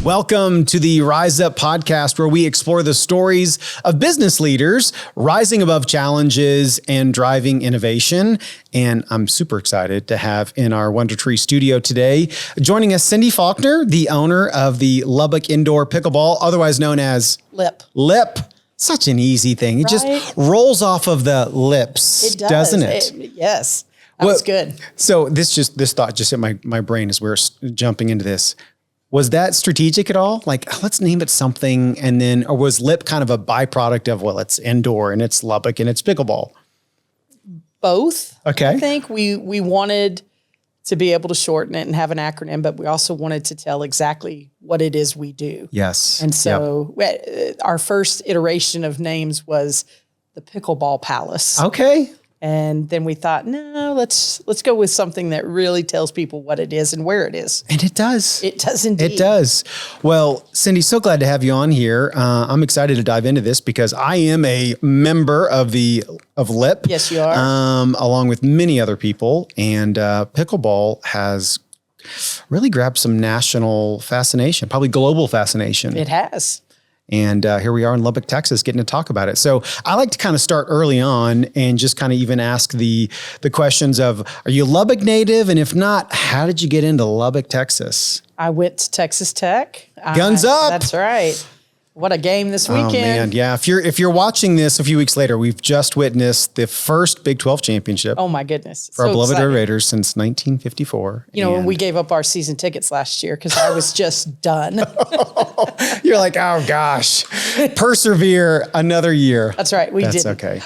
Welcome to the Rise Up podcast, where we explore the stories of business leaders rising above challenges and driving innovation. And I'm super excited to have in our Wonder Tree studio today, joining us, Cindi Faulkner, the owner of the Lubbock Indoor Pickleball, otherwise known as Lip. Such an easy thing. It just rolls off of the lips, it does. Doesn't it? Yes. That was good. So this thought just hit my brain as we're jumping into this. Was that strategic at all? Like, let's name it something, and then, or was Lip kind of a byproduct of, well, it's indoor and it's Lubbock and it's pickleball? Both. Okay. I think we wanted to be able to shorten it and have an acronym, but we also wanted to tell exactly what it is we do. Yes. And so our first iteration of names was the Pickleball Palace. Okay. And then we thought, no, let's go with something that really tells people what it is and where it is. And it does. It does indeed. It does. Well, Cindi, so glad to have you on here. I'm excited to dive into this because I am a member of Lip. Yes, you are. Along with many other people. And pickleball has really grabbed some national fascination, probably global fascination. It has. And here we are in Lubbock, Texas, getting to talk about it. So I like to kind of start early on and just kind of even ask the questions of, are you Lubbock native? And if not, how did you get into Lubbock, Texas? I went to Texas Tech. Guns up. That's right. What a game this weekend. Oh man, yeah. If you're watching this a few weeks later, we've just witnessed the first Big 12 championship. Oh my goodness. For our beloved Red Raiders since 1954. You know, we gave up our season tickets last year because I was just done. You're like, oh gosh, persevere another year. That's right. We did. That's okay.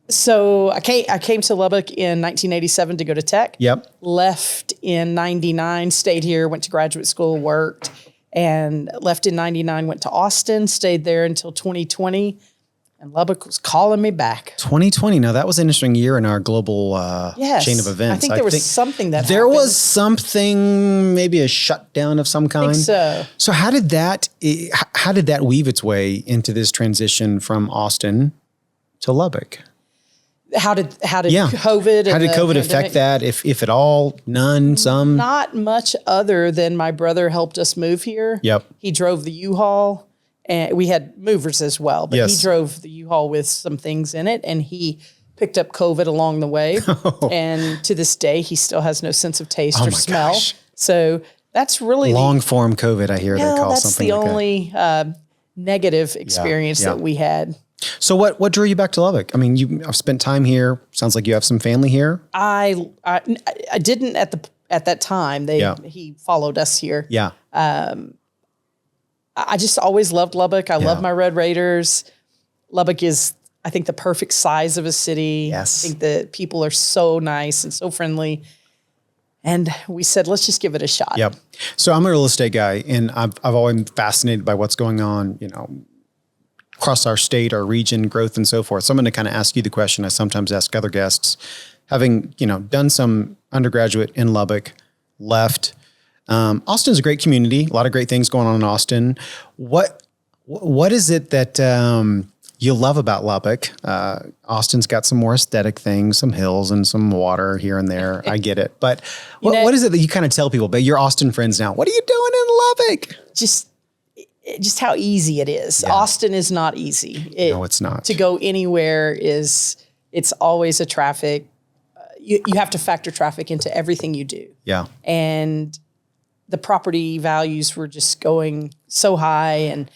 So I came to Lubbock in 1987 to go to Tech. Yep. Left in 99, stayed here, went to graduate school, worked, and left in 99, went to Austin, stayed there until 2020. And Lubbock was calling me back. 2020. Now that was an interesting year in our global chain of events. I think there was something that there happened. was something, maybe a shutdown of some kind. I think so. So how did that weave its way into this transition from Austin to Lubbock? How did COVID? How did COVID affect that? If at all, none, some? Not much other than my brother helped us move here. Yep. He drove the U-Haul, and we had movers as well, but he drove the U-Haul with some things in it, and he picked up COVID along the way. And to this day, he still has no sense of taste or smell. Gosh. So that's really long form COVID. I hear they call something like that. That's the only negative experience that we had. So what drew you back to Lubbock? I mean, you've spent time here. Sounds like you have some family here. I didn't at that time. He followed us here. Yeah. I just always loved Lubbock. I love my Red Raiders. Lubbock is, I think, the perfect size of a city. Yes. I think the people are so nice and so friendly. And we said, let's just give it a shot. Yep. So I'm a real estate guy, and I've always been fascinated by what's going on, across our state, our region, growth, and so forth. So I'm going to kind of ask you the question I sometimes ask other guests. Having, done some undergraduate in Lubbock, left. Austin's a great community. A lot of great things going on in Austin. What is it that you love about Lubbock? Austin's got some more aesthetic things, some hills and some water here and there. I get it. But what is it that you kind of tell people? But you're Austin friends now. What are you doing in Lubbock? Just how easy it is. Yeah. Austin is not easy. No, it's not. To go anywhere it's always a traffic. You have to factor traffic into everything you do. Yeah. And the property values were just going so high, and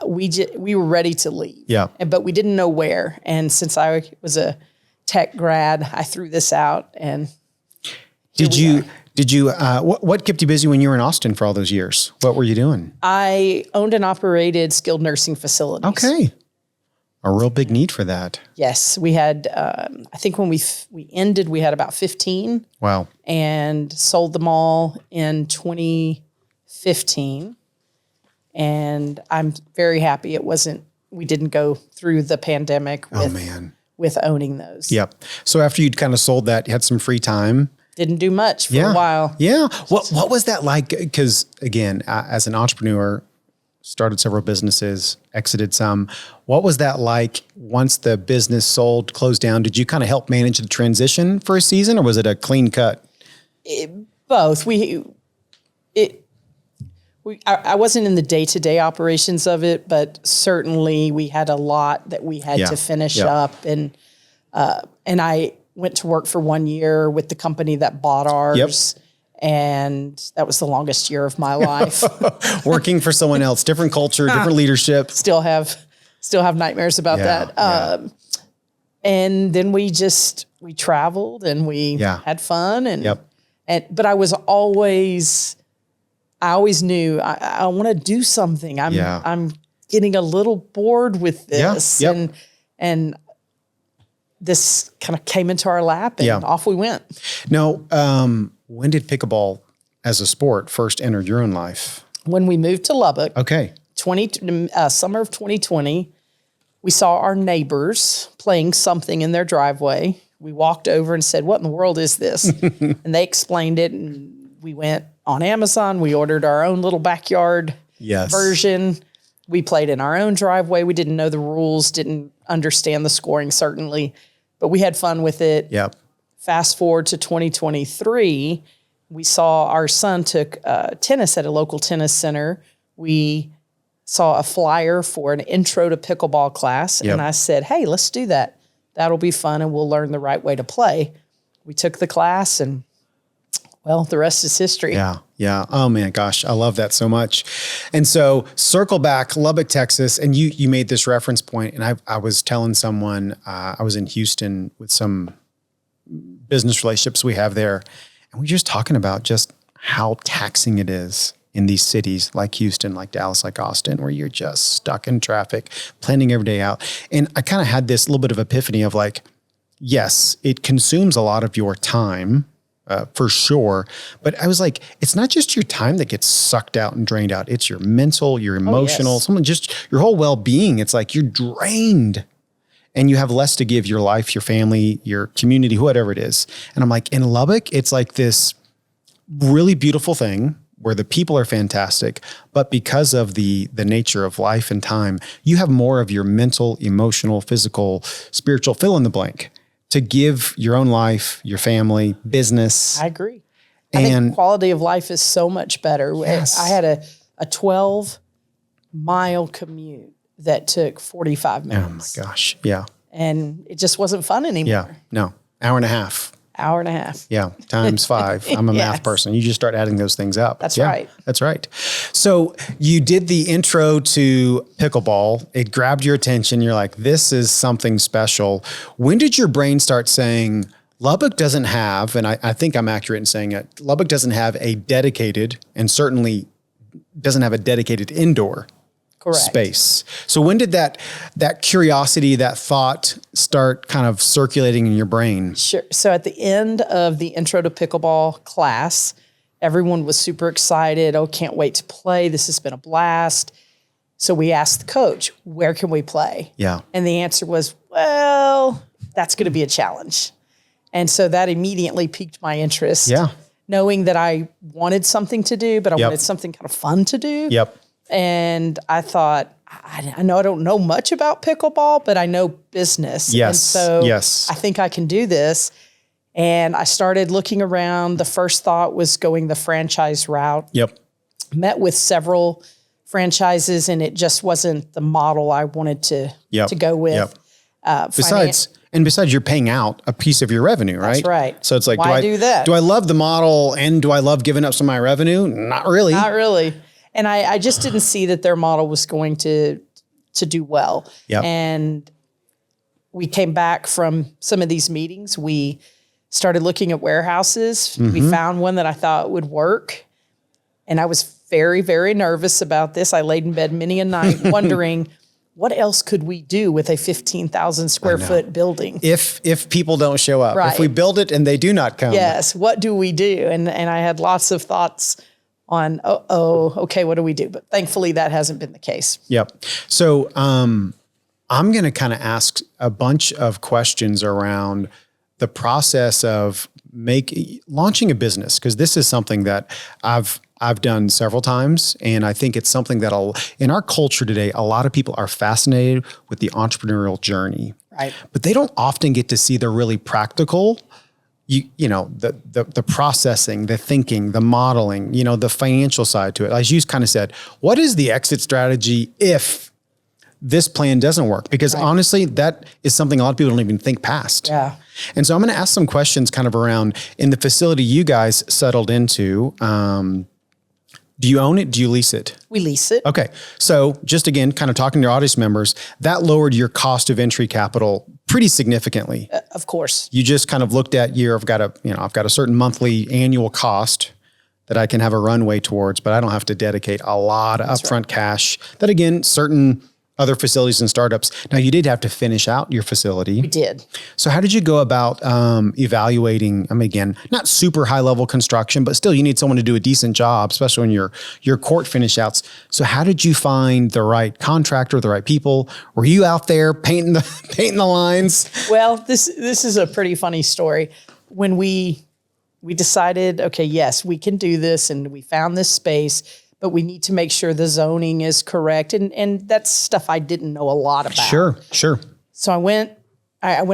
we were ready to leave. Yeah. But we didn't know where. And since I was a tech grad, I threw this out. And Did you? What kept you busy when you were in Austin for all those years? What were you doing? I owned and operated skilled nursing facilities. Okay. A real big need for that. Yes. We had, I think when we ended, we had about 15. Wow. And sold them all in 2015. And I'm very happy we didn't go through the pandemic with owning those. Yep. So after you'd kind of sold that, you had some free time. Didn't do much for a while. Yeah. What was that like? Because again, as an entrepreneur, started several businesses, exited some. What was that like once the business sold, closed down? Did you kind of help manage the transition for a season, or was it a clean cut? Both. We I wasn't in the day-to-day operations of it, but certainly we had a lot that we had to finish up. And I went to work for 1 year with the company that bought ours. And that was the longest year of my life. Working for someone else, different culture, different leadership. Still have nightmares about that. And then we traveled and we had fun but I always knew I want to do something. I'm getting a little bored with this and this kind of came into our lap and off we went. Now, when did pickleball as a sport first enter your own life? When we moved to Lubbock. Okay. Summer of 2020, we saw our neighbors playing something in their driveway. We walked over and said, "What in the world is this?" And they explained it, and we went on Amazon. We ordered our own little backyard version. We played in our own driveway. We didn't know the rules, didn't understand the scoring, certainly, but we had fun with it. Yep. Fast forward to 2023, we saw our son took tennis at a local tennis center. We saw a flyer for an intro to pickleball class, and I said, "Hey, let's do that. That'll be fun, and we'll learn the right way to play." We took the class, and well, the rest is history. Yeah. Oh man, gosh, I love that so much. And so circle back, Lubbock, Texas, and you made this reference point, and I was telling someone, I was in Houston with some business relationships we have there, and we were just talking about just how taxing it is in these cities like Houston, like Dallas, like Austin, where you're just stuck in traffic, planning every day out. And I kind of had this little bit of epiphany of like, yes, it consumes a lot of your time, for sure. But I was like, it's not just your time that gets sucked out and drained out. It's your mental, your emotional, just your whole well-being. It's like you're drained and you have less to give your life, your family, your community, whatever it is. And I'm like, in Lubbock, it's like this really beautiful thing where the people are fantastic, but because of the nature of life and time, you have more of your mental, emotional, physical, spiritual, fill in the blank to give your own life, your family, business. I agree. I think quality of life is so much better. Yes. I had a 12-mile commute that took 45 minutes. Oh my gosh. Yeah. And it just wasn't fun anymore. Yeah. No. Hour and a half. Hour and a half. Yeah. Times 5. I'm a math person. You just start adding those things up. That's right. That's right. So you did the intro to pickleball. It grabbed your attention. You're like, this is something special. When did your brain start saying, Lubbock doesn't have, and I think I'm accurate in saying it, Lubbock doesn't have a dedicated, and certainly doesn't have a dedicated indoor space. So when did that curiosity, that thought start kind of circulating in your brain? Sure. So at the end of the intro to pickleball class, everyone was super excited. Oh, can't wait to play. This has been a blast. So we asked the coach, where can we play? Yeah. And the answer was, well, that's going to be a challenge. And so that immediately piqued my interest. Yeah. Knowing that I wanted something to do, but I wanted something kind of fun to do. Yep. And I thought, I know I don't know much about pickleball, but I know business. Yes. And so I think I can do this. And I started looking around. The first thought was going the franchise route. Yep. Met with several franchises, and it just wasn't the model I wanted to go with. Yep. Besides, you're paying out a piece of your revenue, right? That's right. So it's like, why do that? Do I love the model and do I love giving up some of my revenue? Not really. Not really. And I just didn't see that their model was going to do well. Yep. And we came back from some of these meetings. We started looking at warehouses. Mm-hmm. We found one that I thought would work. And I was very, very nervous about this. I laid in bed many a night wondering, what else could we do with a 15,000 square foot building? If people don't show up, right. If we build it and they do not come. Yes. What do we do? And I had lots of thoughts on, okay, what do we do? But thankfully that hasn't been the case. Yep. So I'm going to kind of ask a bunch of questions around the process of launching a business, because this is something that I've done several times. And I think it's something that in our culture today, a lot of people are fascinated with the entrepreneurial journey. Right. But they don't often get to see the really practical the processing, the thinking, the modeling, the financial side to it. As you kind of said, what is the exit strategy if this plan doesn't work? Because honestly, that is something a lot of people don't even think past. Yeah. And so I'm going to ask some questions kind of around in the facility you guys settled into. Do you own it? Do you lease it? We lease it. Okay. So just again, kind of talking to your audience members, that lowered your cost of entry capital pretty significantly. Of course. You just kind of looked at I've got a certain monthly annual cost that I can have a runway towards, but I don't have to dedicate a lot of upfront cash that again, certain other facilities and startups. Now you did have to finish out your facility. We did. So how did you go about evaluating, again, not super high level construction, but still you need someone to do a decent job, especially when your court finish outs. So how did you find the right contractor, the right people? Were you out there painting the lines? Well, this is a pretty funny story. When we decided, okay, yes, we can do this, and we found this space, but we need to make sure the zoning is correct. And that's stuff I didn't know a lot about. Sure. So I went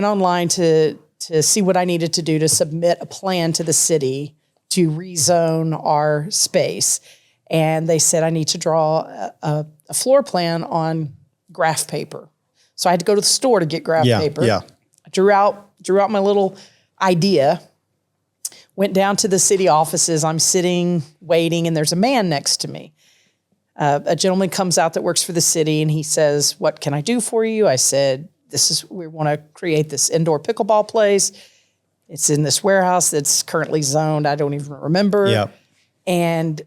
online to see what I needed to do to submit a plan to the city to rezone our space. And they said I need to draw a floor plan on graph paper. So I had to go to the store to get graph paper. Yeah. I drew out my little idea. Went down to the city offices. I'm sitting, waiting, and there's a man next to me. A gentleman comes out that works for the city, and he says, "What can I do for you?" I said, we want to create this indoor pickleball place. It's in this warehouse that's currently zoned. I don't even remember. Yeah. And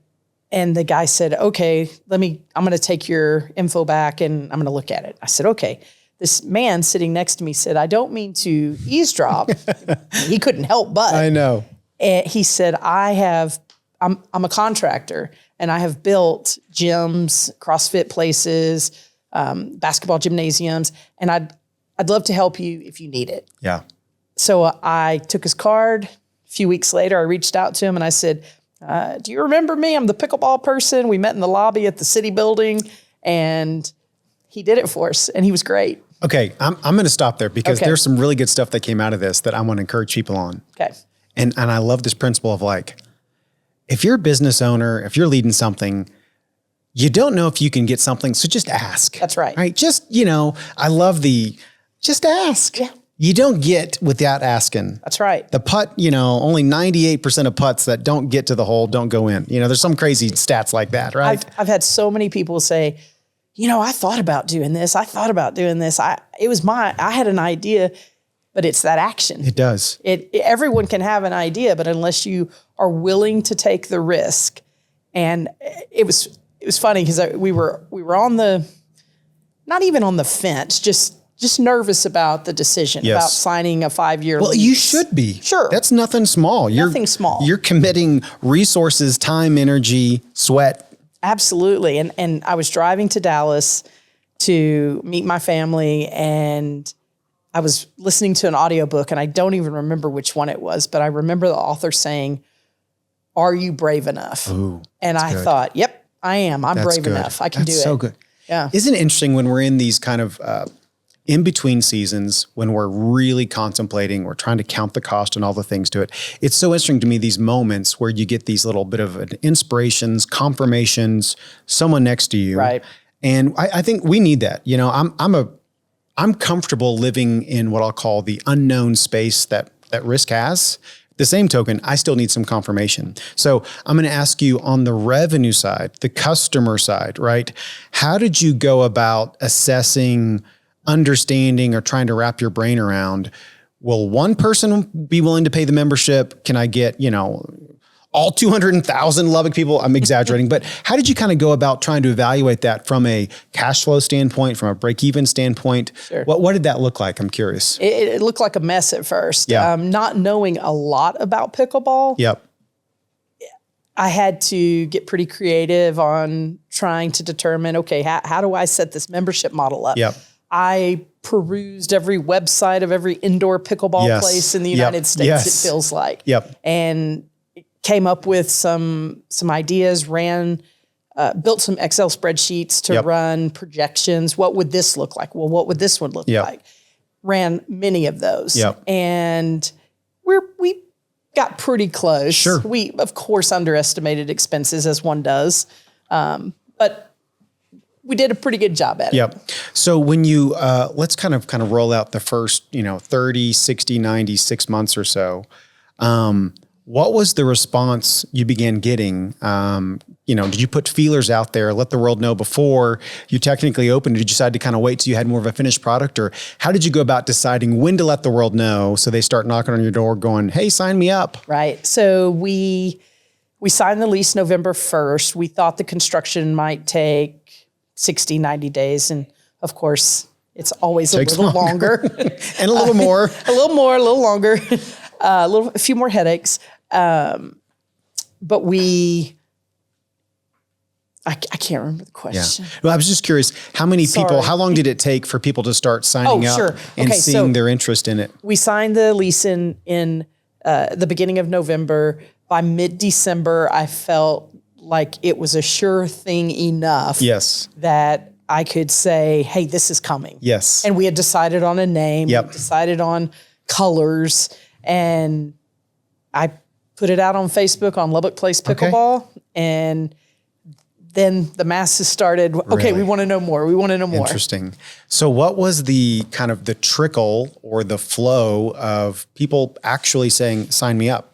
the guy said, "Okay, I'm going to take your info back, and I'm going to look at it." I said, "Okay." This man sitting next to me said, "I don't mean to eavesdrop." He couldn't help but. I know. And he said, I'm a contractor, and I have built gyms, CrossFit places, basketball gymnasiums, and I'd love to help you if you need it. Yeah. So I took his card. A few weeks later, I reached out to him and I said, "Do you remember me? I'm the pickleball person. We met in the lobby at the city building," and he did it for us, and he was great. Okay, I'm going to stop there because there's some really good stuff that came out of this that I want to encourage people on. Okay. And I love this principle of if you're a business owner, if you're leading something, you don't know if you can get something, so just ask. That's right. Right? Just, I love just ask. Yeah. You don't get without asking. That's right. The putt, only 98% of putts that don't get to the hole don't go in. There's some crazy stats like that, right? I've had so many people say, I thought about doing this. I had an idea. But it's that action. It does. Everyone can have an idea, but unless you are willing to take the risk, and it was funny because we were not even on the fence, just nervous about the decision about signing a 5-year. Well, lease. you should be. Sure, that's nothing small. Nothing small. You're committing resources, time, energy, sweat. Absolutely, and I was driving to Dallas to meet my family, and I was listening to an audiobook, and I don't even remember which one it was, but I remember the author saying, "Are you brave enough?" Ooh, and I thought, "Yep, I am. I'm brave enough. I can do it." That's so good. Yeah. Isn't it interesting when we're in these kind of in-between seasons, when we're really contemplating, we're trying to count the cost and all the things to it. It's so interesting to me, these moments where you get these little bit of inspirations, confirmations, someone next to you. Right. And I think we need that. I'm comfortable living in what I'll call the unknown space that risk has. The same token, I still need some confirmation. So I'm going to ask you on the revenue side, the customer side, right? How did you go about assessing, understanding, or trying to wrap your brain around, will one person be willing to pay the membership? Can I get, all 200,000 Lubbock people? I'm exaggerating, but how did you kind of go about trying to evaluate that from a cash flow standpoint, from a break-even standpoint? Sure. What did that look like? I'm curious. It looked like a mess at first. Yeah. Not knowing a lot about pickleball. Yep. I had to get pretty creative on trying to determine, okay, how do I set this membership model up? Yep. I perused every website of every indoor pickleball place in the United States, it feels like. Yep. And came up with some ideas, built some Excel spreadsheets to run projections. What would this look like? Well, what would this one look like? Ran many of those. Yep. And got pretty close. Sure. We, of course, underestimated expenses as one does. But we did a pretty good job at it. Yep. So when you, let's kind of roll out the first, 30, 60, 90, 6 months or so. What was the response you began getting? Did you put feelers out there, let the world know before you technically opened? Did you decide to kind of wait till you had more of a finished product? Or how did you go about deciding when to let the world know so they start knocking on your door going, hey, sign me up? Right. So we signed the lease November 1st. We thought the construction might take 60, 90 days. And of course, it's always a little longer. And a little more. A little more, a little longer, a few more headaches. But I can't remember the question. Yeah. Well, I was just curious, how long did it take for people to start signing up and seeing their interest in it? We signed the lease in the beginning of November. By mid-December, I felt like it was a sure thing enough that I could say, hey, this is coming. Yes. And we had decided on a name, we decided on colors, and I put it out on Facebook on Lubbock Place Pickleball, and then the masses started, okay, we want to know more. We want to know more. Interesting. So what was the kind of the trickle or the flow of people actually saying, sign me up?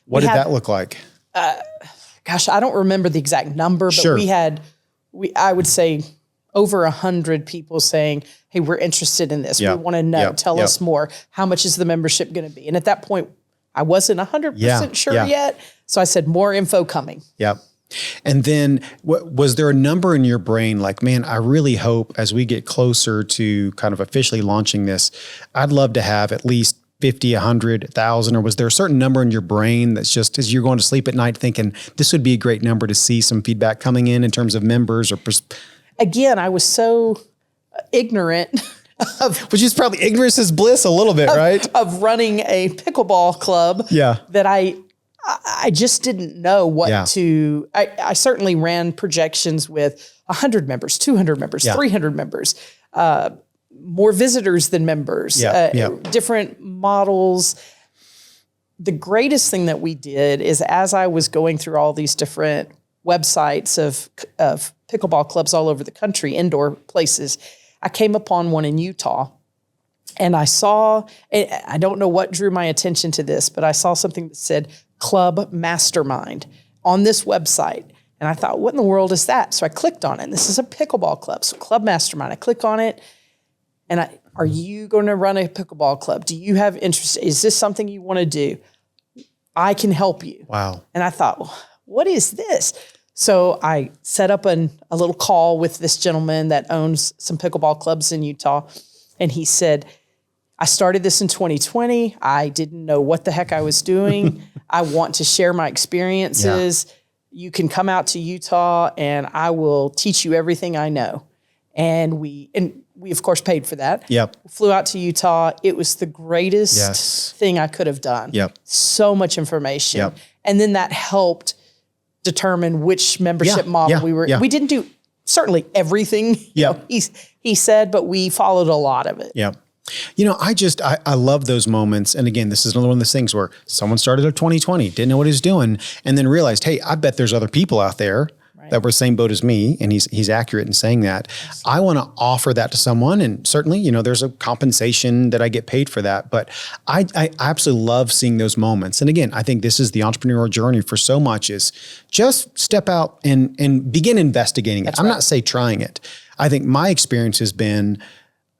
What did that look like? Gosh, I don't remember the exact number, but I would say over 100 people saying, hey, we're interested in this. We want to know. Tell us more. How much is the membership going to be? And at that point, I wasn't 100% sure yet. So I said, more info coming. Yep. And then was there a number in your brain like, man, I really hope as we get closer to kind of officially launching this, I'd love to have at least 50, 100, 1,000, or was there a certain number in your brain that's just as you're going to sleep at night thinking this would be a great number to see some feedback coming in terms of members or Again, I was so ignorant which is probably ignorance is bliss a little bit, right? Of running a pickleball club that I just didn't know what to, I certainly ran projections with 100 members, 200 members, 300 members, more visitors than members, different models. The greatest thing that we did is as I was going through all these different websites of pickleball clubs all over the country, indoor places, I came upon one in Utah and I saw, I don't know what drew my attention to this, but I saw something that said Club Mastermind on this website. And I thought, what in the world is that? So I clicked on it. And this is a pickleball club. So Club Mastermind, I click on it. And are you going to run a pickleball club? Do you have interest? Is this something you want to do? I can help you. Wow. And I thought, well, what is this? So I set up a little call with this gentleman that owns some pickleball clubs in Utah. And he said, I started this in 2020. I didn't know what the heck I was doing. I want to share my experiences. You can come out to Utah and I will teach you everything I know. And we of course paid for that. Yep. Flew out to Utah. It was the greatest thing I could have done. Yep. So much information. Yep. And then that helped determine which membership model we were. We didn't do certainly everything he said, but we followed a lot of it. Yeah. I love those moments. And again, this is another one of those things where someone started in 2020, didn't know what he was doing, and then realized, hey, I bet there's other people out there that were the same boat as me. And he's accurate in saying that. Yes. I want to offer that to someone. And certainly, there's a compensation that I get paid for that. But I absolutely love seeing those moments. And again, I think this is the entrepreneurial journey for so much is just step out and begin investigating it. I'm not saying trying it. I think my experience has been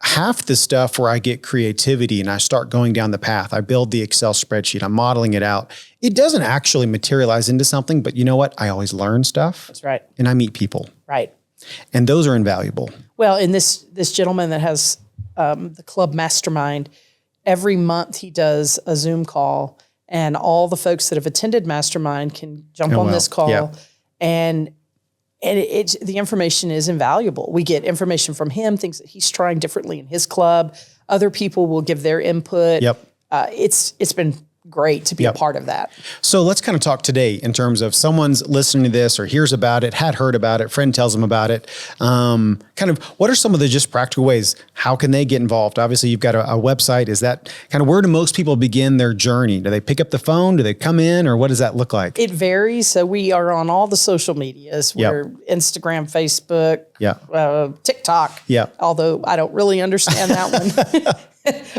half the stuff where I get creativity and I start going down the path. I build the Excel spreadsheet. I'm modeling it out. It doesn't actually materialize into something, but you know what? I always learn stuff. That's right. And I meet people. Right. And those are invaluable. Well, and this gentleman that has the Club Mastermind, every month he does a Zoom call and all the folks that have attended Mastermind can jump on this call and the information is invaluable. We get information from him, things that he's trying differently in his club. Other people will give their input. Yep. It's been great to be a part of that. So let's kind of talk today in terms of someone's listening to this or hears about it, had heard about it, friend tells them about it. Kind of what are some of the just practical ways? How can they get involved? Obviously, you've got a website. Is that kind of where do most people begin their journey? Do they pick up the phone? Do they come in, or what does that look like? It varies. So we are on all the social medias. We're Instagram, Facebook, TikTok. Although I don't really understand that one.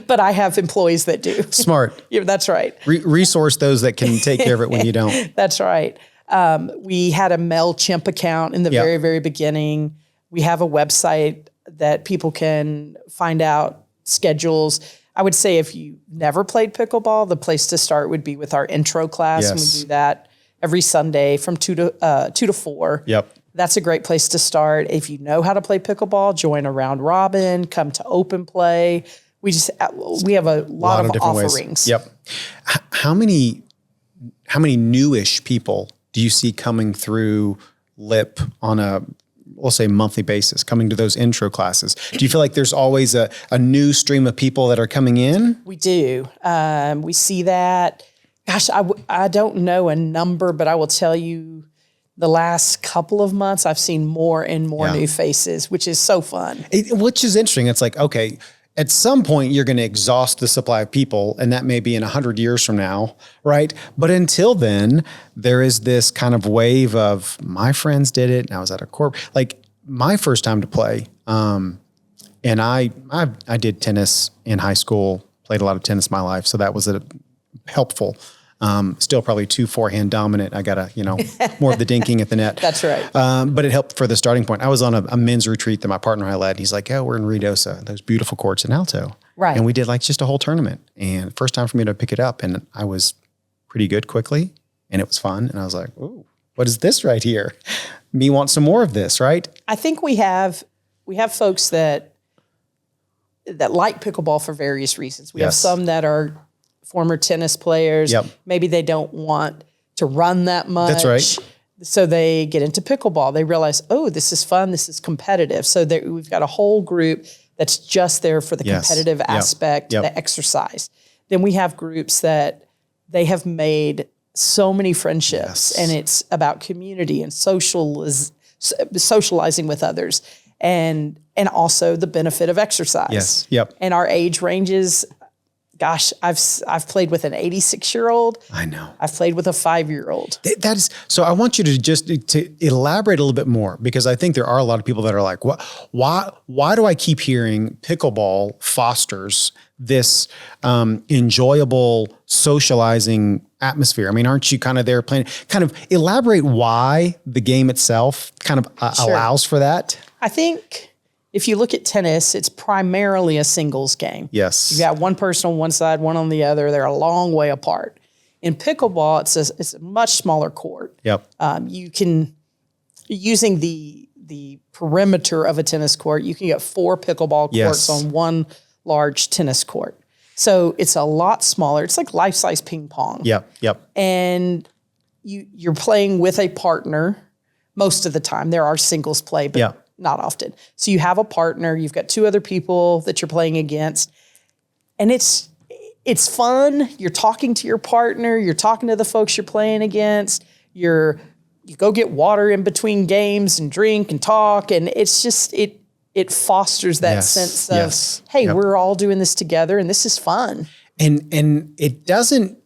But I have employees that do. Smart. Yeah, that's right. Resource those that can take care of it when you don't. That's right. We had a MailChimp account in the very, very beginning. We have a website that people can find out schedules. I would say if you never played pickleball, the place to start would be with our intro class. And we do that every Sunday from 2 to 4. That's a great place to start. If you know how to play pickleball, join a round robin, come to open play. We have a lot of offerings. Ways. How many newish people do you see coming through LIP on a, we'll say, monthly basis, coming to those intro classes? Do you feel like there's always a new stream of people that are coming in? We do. We see that. Gosh, I don't know a number, but I will tell you the last couple of months, I've seen more and more new faces, which is so fun. Which is interesting. It's like, okay, at some point, you're going to exhaust the supply of people, and that may be in 100 years from now, right? But until then, there is this kind of wave of my friends did it, and I was at a corp. Like my first time to play, and I did tennis in high school, played a lot of tennis in my life, so that was helpful. Still probably too forehand dominant. I got more of the dinking at the net. That's right. But it helped for the starting point. I was on a men's retreat that my partner and I led. He's like, we're in Ruidosa, those beautiful courts in Alto. Right. And we did like just a whole tournament. And first time for me to pick it up. And I was pretty good quickly. And it was fun. And I was like, ooh, what is this right here? Me want some more of this, right? I think we have folks that like pickleball for various reasons. We have some that are former tennis players. Maybe they don't want to run that much. That's right. So they get into pickleball. They realize, oh, this is fun. This is competitive. So we've got a whole group that's just there for the competitive aspect, the exercise. Then we have groups that they have made so many friendships, and it's about community and socializing with others, and also the benefit of exercise. And our age ranges. Gosh, I've played with an 86-year-old. I know. I've played with a 5-year-old. That is so. I want you to just to elaborate a little bit more, because I think there are a lot of people that are like, why do I keep hearing pickleball fosters this enjoyable socializing atmosphere? I mean, aren't you kind of there playing? Kind of elaborate why the game itself kind of allows for that. I think if you look at tennis, it's primarily a singles game. Yes. You got one person on one side, one on the other. They're a long way apart. In pickleball, it's a much smaller court. You can, using the perimeter of a tennis court, you can get 4 pickleball courts on one large tennis court. So it's a lot smaller. It's like life-size ping pong. And you're playing with a partner most of the time. There are singles play, but not often. So you have a partner, you've got 2 other people that you're playing against, and it's fun. You're talking to your partner, you're talking to the folks you're playing against, you go get water in between games and drink and talk, and it's just, it fosters that sense of, hey, we're all doing this together and this is fun. And it doesn't,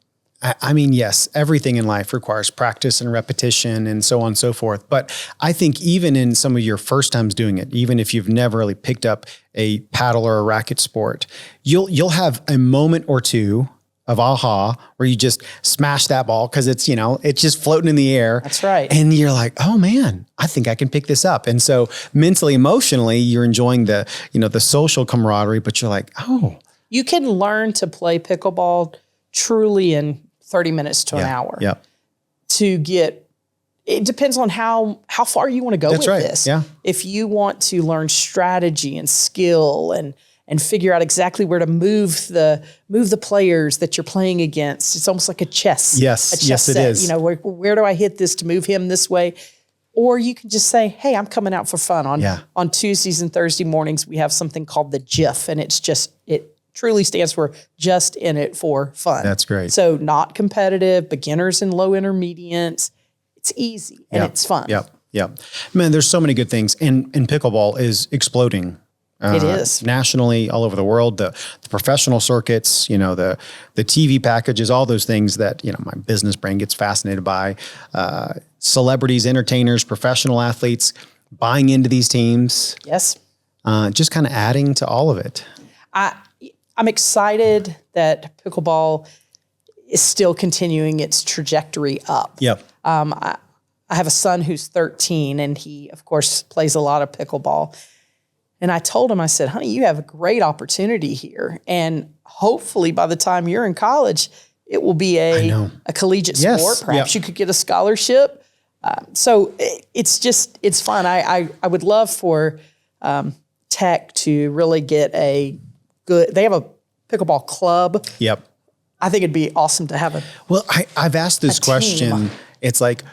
I mean, yes, everything in life requires practice and repetition and so on and so forth. But I think even in some of your first times doing it, even if you've never really picked up a paddle or a racket sport, you'll have a moment or two of aha where you just smash that ball because it's just floating in the air. That's right. And you're like, oh man, I think I can pick this up. And so mentally, emotionally, you're enjoying the social camaraderie, but you're like, oh. You can learn to play pickleball truly in 30 minutes to an hour. It depends on how far you want to go with this. If you want to learn strategy and skill and figure out exactly where to move the players that you're playing against, it's almost like a chess. Yes, it is. Where do I hit this to move him this way? Or you can just say, hey, I'm coming out for fun. On Tuesdays and Thursday mornings, we have something called the GIF, and it's just, it truly stands for just in it for fun. That's great. So not competitive, beginners and low intermediates. It's easy and it's fun. Yep. Yep. Man, there's so many good things. And pickleball is exploding. It is. Nationally, all over the world, the professional circuits, you know, the TV packages, all those things that, you know, my business brain gets fascinated by. Celebrities, entertainers, professional athletes buying into these teams. Yes. Just kind of adding to all of it. I'm excited that pickleball is still continuing its trajectory up. Yep. I have a son who's 13, and he, of course, plays a lot of pickleball. And I told him, I said, honey, you have a great opportunity here. And hopefully by the time you're in college, it will be a collegiate sport. Perhaps you could get a scholarship. So it's fun. I would love for Tech to really get they have a pickleball club. Yep. I think it'd be awesome to have Well, I've asked this question. Team. It's like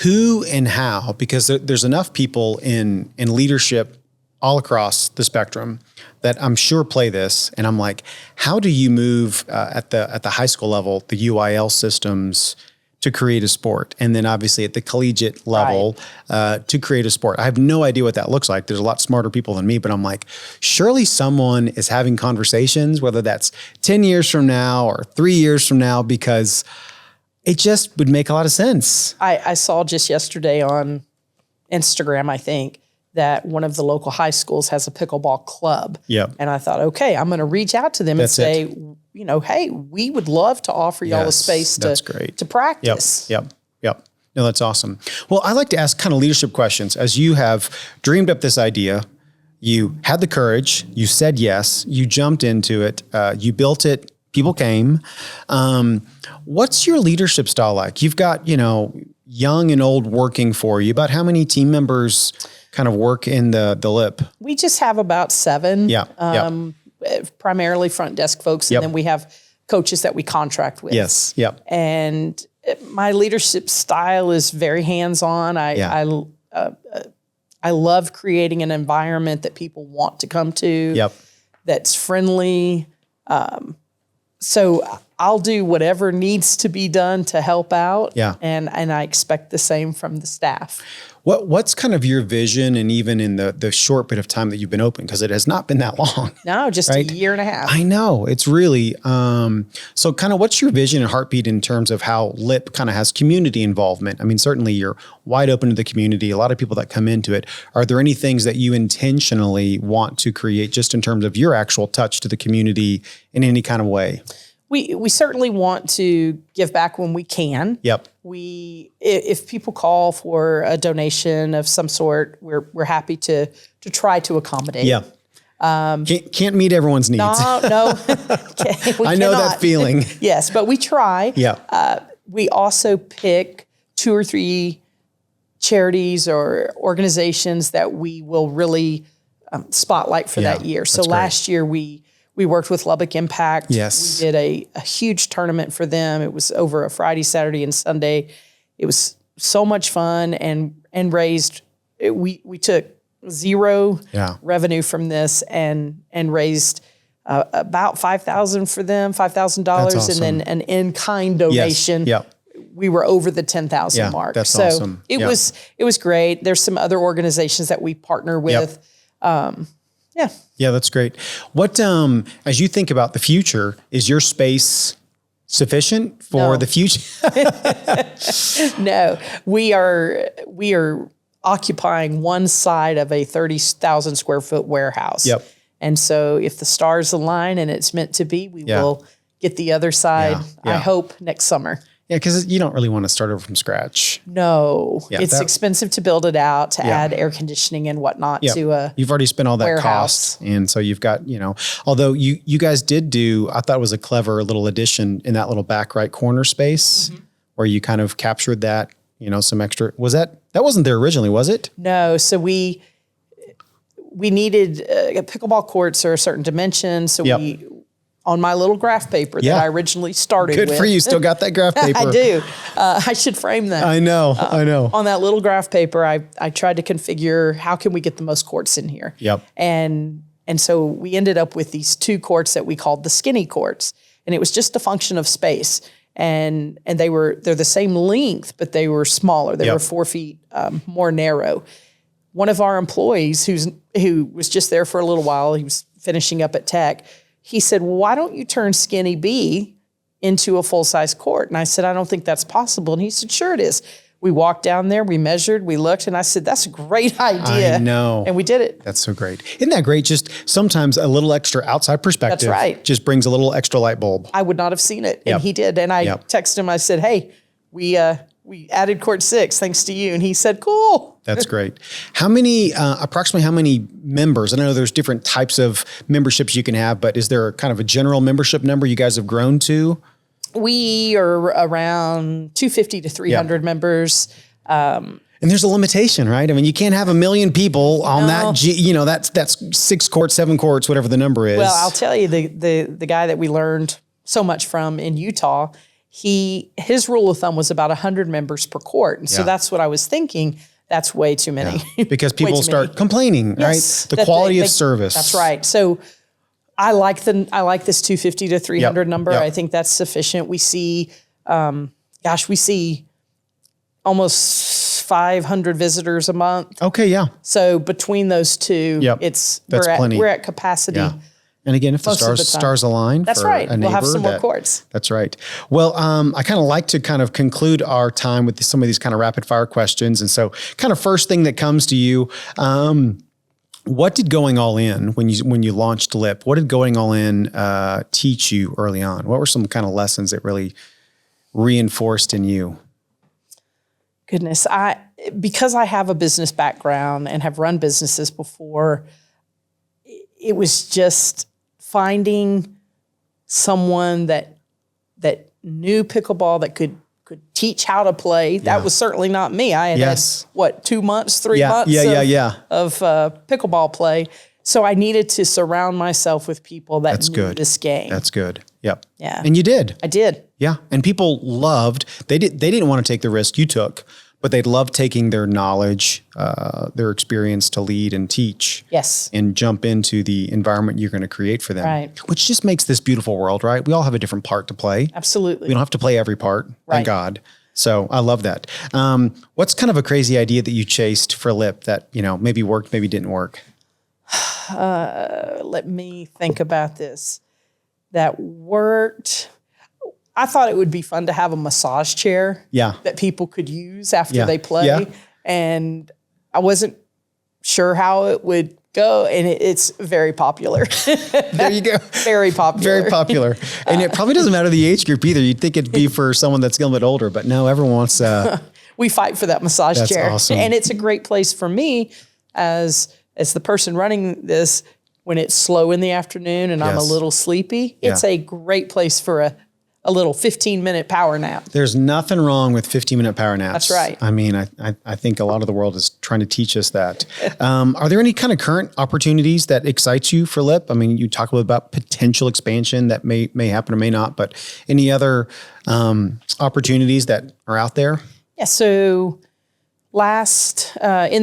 who and how, because there's enough people in leadership all across the spectrum that I'm sure play this. And I'm like, how do you move at the high school level, the UIL systems to create a sport? And then obviously at the collegiate level to create a sport. I have no idea what that looks like. There's a lot smarter people than me, but I'm like, surely someone is having conversations, whether that's 10 years from now or 3 years from now, because it just would make a lot of sense. I saw just yesterday on Instagram, I think, that one of the local high schools has a pickleball club. Yep. And I thought, okay, I'm going to reach out to them and say, you know, hey, we would love to offer y'all a space to practice. Yep. No, that's awesome. Well, I like to ask kind of leadership questions. As you have dreamed up this idea, you had the courage, you said yes, you jumped into it, you built it, people came. What's your leadership style like? You've got, you know, young and old working for you. About how many team members kind of work in the LIP? We just have about 7. Yeah. Primarily front desk folks. And then we have coaches that we contract with. Yes. Yep. And my leadership style is very hands-on. I love creating an environment that people want to come to. Yep. That's friendly. So I'll do whatever needs to be done to help out. Yeah. And I expect the same from the staff. What's kind of your vision, and even in the short bit of time that you've been open, because it has not been that long. No, just a year and a half. I know. It's really, so kind of what's your vision and heartbeat in terms of how LIP kind of has community involvement? I mean, certainly you're wide open to the community, a lot of people that come into it. Are there any things that you intentionally want to create just in terms of your actual touch to the community in any kind of way? We certainly want to give back when we can. Yep. If people call for a donation of some sort, we're happy to try to accommodate. Yeah. Can't meet everyone's needs. No. I know that feeling. Yes, but we try. Yeah. We also pick 2 or 3 charities or organizations that we will really spotlight for that year. So last year we worked with Lubbock Impact. Yes. We did a huge tournament for them. It was over a Friday, Saturday, and Sunday. It was so much fun and raised, we took 0 revenue from this and raised about $5,000 for them, $5,000, awesome. And then an in-kind donation. Yes. Yep. We were over the 10,000 mark. That's awesome. It was great. There's some other organizations that we partner with. Yeah, that's great. What, as you think about the future, is your space sufficient for the future? No, we are occupying one side of a 30,000 square foot warehouse. Yep. And so if the stars align and it's meant to be, we will get the other side, I hope, next summer. Yeah, because you don't really want to start over from scratch. No, it's expensive to build it out, to add air conditioning and whatnot to a You've already spent all that warehouse. cost. And so you've got, although you guys did do, I thought it was a clever little addition in that little back right corner space where you kind of captured that, some extra, that wasn't there originally, was it? No. So we needed pickleball courts are a certain dimension. So on my little graph paper that I originally started with. Good for you. Still got that graph paper. I do. I should frame them. I know. On that little graph paper, I tried to configure how can we get the most courts in here. Yep. And And so we ended up with these 2 courts that we called the skinny courts. And it was just a function of space. And they're the same length, but they were smaller. They were 4 feet more narrow. One of our employees who was just there for a little while, he was finishing up at Tech, he said, well, why don't you turn Skinny B into a full-size court? And I said, I don't think that's possible. And he said, sure it is. We walked down there, we measured, we looked, and I said, that's a great idea. I know. And we did it. That's so great. Isn't that great? Just sometimes a little extra outside perspective That's right. just brings a little extra light bulb. I would not have seen it. And he did. And I texted him, I said, hey, we added court 6 thanks to you. And he said, cool. That's great. How many, approximately how many members? I know there's different types of memberships you can have, but is there kind of a general membership number you guys have grown to? We are around 250 to 300 members. And there's a limitation, right? I mean, you can't have 1 million people on that, that's 6 courts, 7 courts, whatever the number is. Well, I'll tell you, the guy that we learned so much from in Utah, his rule of thumb was about 100 members per court. And so that's what I was thinking. That's way too many. Because people start complaining, right? The quality of service. That's right. So I like this 250 to 300 number. I think that's sufficient. We see, we see almost 500 visitors a month. Okay, yeah. So between those two, we're at capacity. Yeah. And again, if the stars align, that's for right. a neighbor, we'll have some more courts. That's right. Well, I kind of like to kind of conclude our time with some of these kind of rapid fire questions. And so kind of first thing that comes to you, what did going all in when you launched LIP? What did going all in teach you early on? What were some kind of lessons that really reinforced in you? Goodness, because I have a business background and have run businesses before, it was just finding someone that knew pickleball, that could teach how to play. That was certainly not me. I had 2 months, 3 months of pickleball play. So I needed to surround myself with people that knew this game. That's good. Yep. Yeah. And you did. I did. Yeah. And people they didn't want to take the risk you took, but they loved taking their knowledge, their experience to lead and teach. Yes. And jump into the environment you're going to create for them. Right. Which just makes this beautiful world, right? We all have a different part to play. Absolutely. We don't have to play every part, thank God. So I love that. What's kind of a crazy idea that you chased for LIP that, maybe worked, maybe didn't work? Let me think about this. That worked. I thought it would be fun to have a massage chair that people could use after they play. Yeah. And I wasn't sure how it would go. And it's very popular. There you go. Very popular. Very popular. And it probably doesn't matter the age group either. You'd think it'd be for someone that's a little bit older, but no, everyone wants we fight for that massage chair. That's awesome. And it's a great place for me as the person running this, when it's slow in the afternoon and I'm a little sleepy, it's a great place for a little 15-minute power nap. There's nothing wrong with 15-minute power naps. That's right. I mean, I think a lot of the world is trying to teach us that. Are there any kind of current opportunities that excite you for LIP? I mean, you talk a little about potential expansion that may happen or may not, but any other opportunities that are out there? Yeah. So last in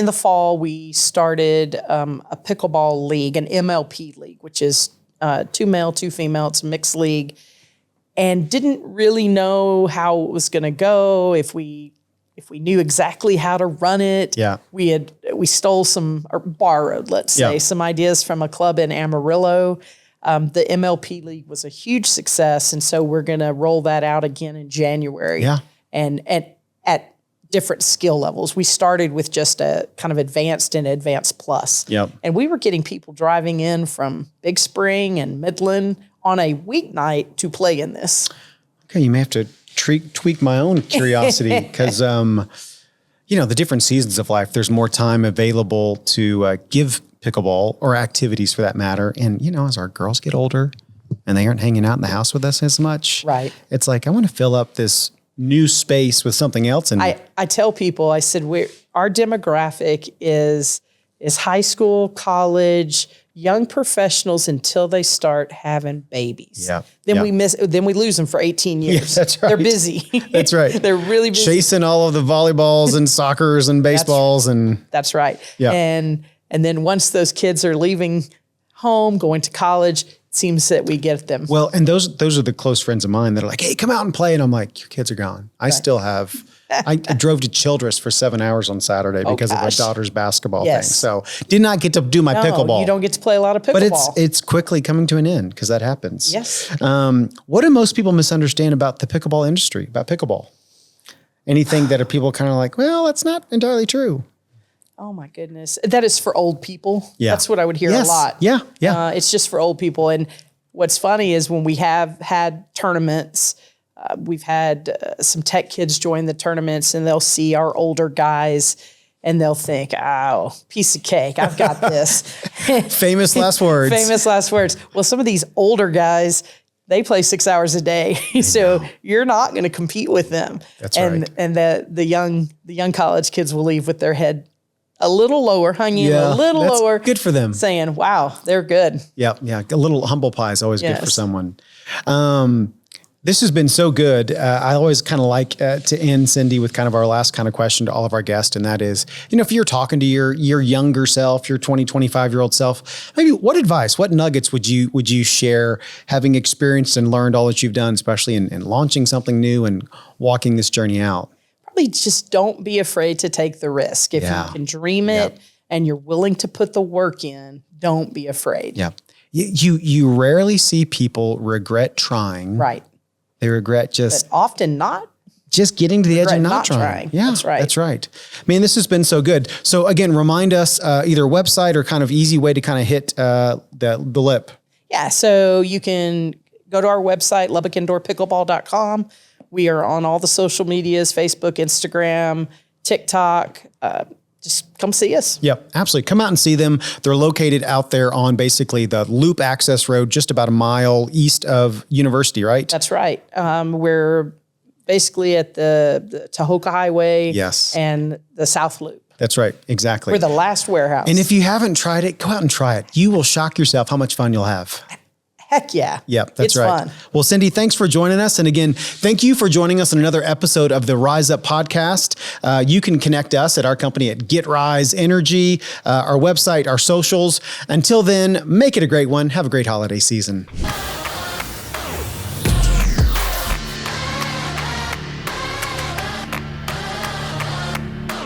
the fall, we started a pickleball league, an MLP league, which is 2 male, 2 female. It's a mixed league. And didn't really know how it was going to go, if we knew exactly how to run it. Yeah. We stole or borrowed, let's say, some ideas from a club in Amarillo. The MLP League was a huge success, and so we're going to roll that out again in January. Yeah. And at different skill levels. We started with just a kind of advanced and advanced plus. Yep. And we were getting people driving in from Big Spring and Midland on a weeknight to play in this. Okay, you may have to tweak my own curiosity because, the different seasons of life, there's more time available to give pickleball or activities for that matter. And, as our girls get older and they aren't hanging out in the house with us as much, right? It's like, I want to fill up this new space with something else. And I tell people, I said, our demographic is high school, college, young professionals until they start having babies. Yeah. Then we lose them for 18 years. Yeah, that's right. They're busy. That's right. They're really busy. Chasing all of the volleyballs and soccers and baseballs That's right. Yeah. And then once those kids are leaving home, going to college. It seems that we get them. Well, and those are the close friends of mine that are like, hey, come out and play. And I'm like, your kids are gone. I still have, I drove to Childress for 7 hours on Saturday because of my daughter's basketball thing. So did not get to do my pickleball. You don't get to play a lot of pickleball. But it's quickly coming to an end because that happens. Yes. What do most people misunderstand about the pickleball industry, about pickleball? Anything that are people kind of like, well, that's not entirely true. Oh my goodness. That is for old people. Yeah. That's what I would hear a lot. Yeah. Yeah. It's just for old people. And what's funny is when we have had tournaments, we've had some tech kids join the tournaments and they'll see our older guys and they'll think, oh, piece of cake. I've got this. Famous last words. Famous last words. Well, some of these older guys, they play 6 hours a day. So you're not going to compete with them. That's right. And the young college kids will leave with their head a little lower, hanging a little lower. Good for them. Saying, wow, they're good. Yeah. Yeah. A little humble pie is always good for someone. This has been so good. I always kind of like to end, Cindi, with kind of our last kind of question to all of our guests. And that is, if you're talking to your younger self, your 20, 25-year-old self, maybe what advice, what nuggets would you share, having experienced and learned all that you've done, especially in launching something new and walking this journey out? Probably just don't be afraid to take the risk. If you can dream it and you're willing to put the work in, don't be afraid. Yeah. You rarely see people regret trying. Right. They regret but often not. Just getting to the edge and not trying. Yeah, that's right. That's right. Man, this has been so good. So again, remind us either website or kind of easy way to kind of hit the lip. Yeah. So you can go to our website, LubbockIndoorPickleball.com. We are on all the social medias, Facebook, Instagram, TikTok. Just come see us. Yep, absolutely. Come out and see them. They're located out there on basically the Loop Access Road, just about a mile east of University, right? That's right. We're basically at the Tahoka Highway and the South Loop. That's right. Exactly. We're the last warehouse. And if you haven't tried it, go out and try it. You will shock yourself how much fun you'll have. Heck yeah. Yep, that's right. Fun. Well, Cindi, thanks for joining us. And again, thank you for joining us on another episode of the Rise Up podcast. You can connect us at our company at Get Rise Energy, our website, our socials. Until then, make it a great one. Have a great holiday season.